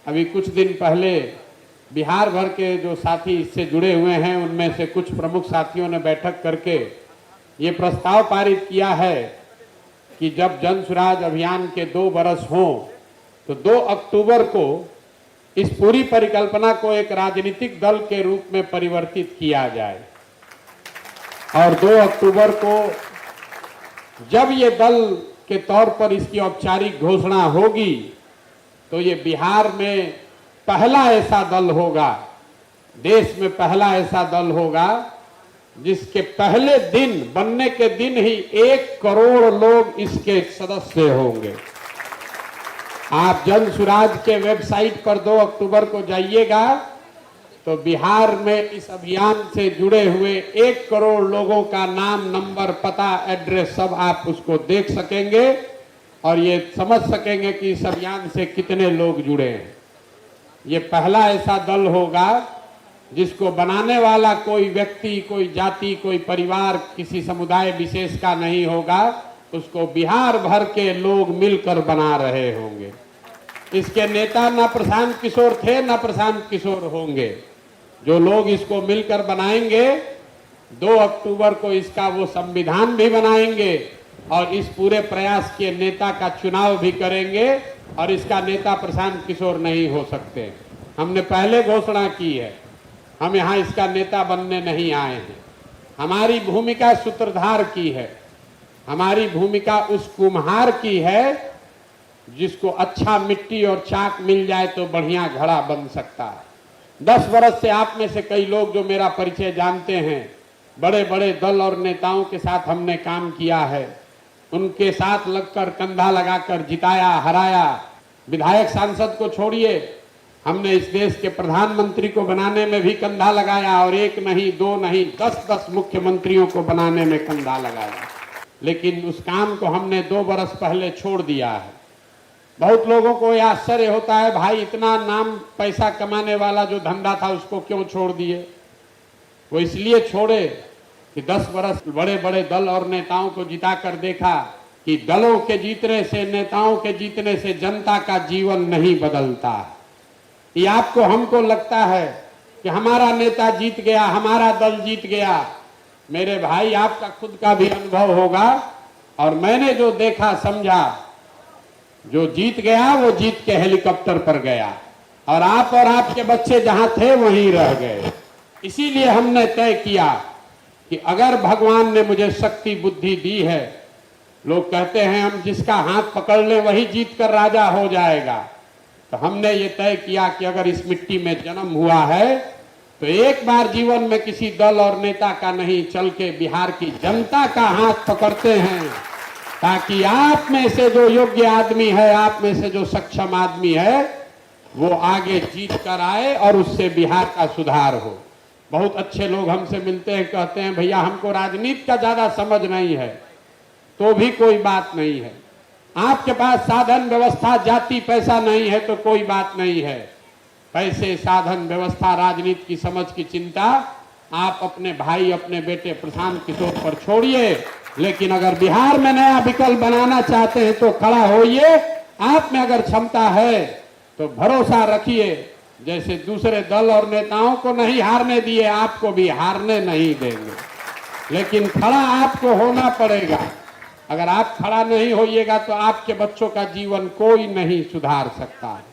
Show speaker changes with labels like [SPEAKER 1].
[SPEAKER 1] अभी कुछ दिन पहले बिहार भर के जो साथी इससे जुड़े हुए हैं उनमें से कुछ प्रमुख साथियों ने बैठक करके ये प्रस्ताव पारित किया है कि जब जन सुराज अभियान के 2 बरस हों तो 2 अक्टूबर को इस पूरी परिकल्पना को एक राजनीतिक दल के रूप में परिवर्तित किया जाए और 2 अक्टूबर को जब ये दल के तौर पर इसकी औपचारिक घोषणा होगी तो ये बिहार में पहला ऐसा दल होगा, देश में पहला ऐसा दल होगा जिसके पहले दिन बनने के दिन ही 1 करोड़ लोग इसके सदस्य होंगे। आप जन सुराज के वेबसाइट पर 2 अक्टूबर को जाइएगा तो बिहार में इस अभियान से जुड़े हुए 1 करोड़ लोगों का नाम, नंबर, पता, एड्रेस सब आप उसको देख सकेंगे और ये समझ सकेंगे कि इस अभियान से कितने लोग जुड़े हैं। ये पहला ऐसा दल होगा जिसको बनाने वाला कोई व्यक्ति, कोई जाति, कोई परिवार, किसी समुदाय विशेष का नहीं होगा, उसको बिहार भर के लोग मिलकर बना रहे होंगे। इसके नेता न प्रशांत किशोर थे न प्रशांत किशोर होंगे। जो लोग इसको मिलकर बनाएंगे 2 अक्टूबर को इसका वो संविधान भी बनाएंगे और इस पूरे प्रयास के नेता का चुनाव भी करेंगे और इसका नेता प्रशांत किशोर नहीं हो सकते। हमने पहले घोषणा की है, हम यहाँ इसका नेता बनने नहीं आए हैं। हमारी भूमिका सूत्रधार की है, हमारी भूमिका उस कुम्हार की है जिसको अच्छा मिट्टी और चाक मिल जाए तो बढ़िया घड़ा बन सकता है। 10 वर्ष से आप में से कई लोग जो मेरा परिचय जानते हैं, बड़े बड़े दल और नेताओं के साथ हमने काम किया है, उनके साथ लगकर कंधा लगाकर जिताया, हराया। विधायक सांसद को छोड़िए, हमने इस देश के प्रधानमंत्री को बनाने में भी कंधा लगाया और 1 नहीं 2 नहीं 10-10 मुख्यमंत्रियों को बनाने में कंधा लगाया। लेकिन उस काम को हमने 2 बरस पहले छोड़ दिया है। बहुत लोगों को यह आश्चर्य होता है, भाई इतना नाम पैसा कमाने वाला जो धंधा था उसको क्यों छोड़ दिए? वो इसलिए छोड़े कि 10 बरस बड़े बड़े दल और नेताओं को जिता कर देखा कि दलों के जीतने से, नेताओं के जीतने से जनता का जीवन नहीं बदलता। ये आपको हमको लगता है कि हमारा नेता जीत गया, हमारा दल जीत गया। मेरे भाई, आपका खुद का भी अनुभव होगा और मैंने जो देखा समझा, जो जीत गया वो जीत के हेलीकॉप्टर पर गया और आपके बच्चे जहां थे वहीं रह गए। इसीलिए हमने तय किया कि अगर भगवान ने मुझे शक्ति बुद्धि दी है, लोग कहते हैं हम जिसका हाथ पकड़ ले वही जीत कर राजा हो जाएगा, तो हमने ये तय किया कि अगर इस मिट्टी में जन्म हुआ है तो एक बार जीवन में किसी दल और नेता का नहीं, चल के बिहार की जनता का हाथ पकड़ते हैं ताकि आप में से जो योग्य आदमी है, आप में से जो सक्षम आदमी है, वो आगे जीत कर आए और उससे बिहार का सुधार हो। बहुत अच्छे लोग हमसे मिलते हैं, कहते हैं भैया हमको राजनीति का ज्यादा समझ नहीं है। तो भी कोई बात नहीं है, आपके पास साधन व्यवस्था, जाति, पैसा नहीं है तो कोई बात नहीं है। पैसे, साधन, व्यवस्था, राजनीति की समझ की चिंता आप अपने भाई, अपने बेटे प्रशांत किशोर पर छोड़िए। लेकिन अगर बिहार में नया विकल्प बनाना चाहते हैं तो खड़ा होइए। आप में अगर क्षमता है तो भरोसा रखिए, जैसे दूसरे दल और नेताओं को नहीं हारने दिए, आपको भी हारने नहीं देंगे। लेकिन खड़ा आपको होना पड़ेगा। अगर आप खड़ा नहीं होइएगा तो आपके बच्चों का जीवन कोई नहीं सुधार सकता है।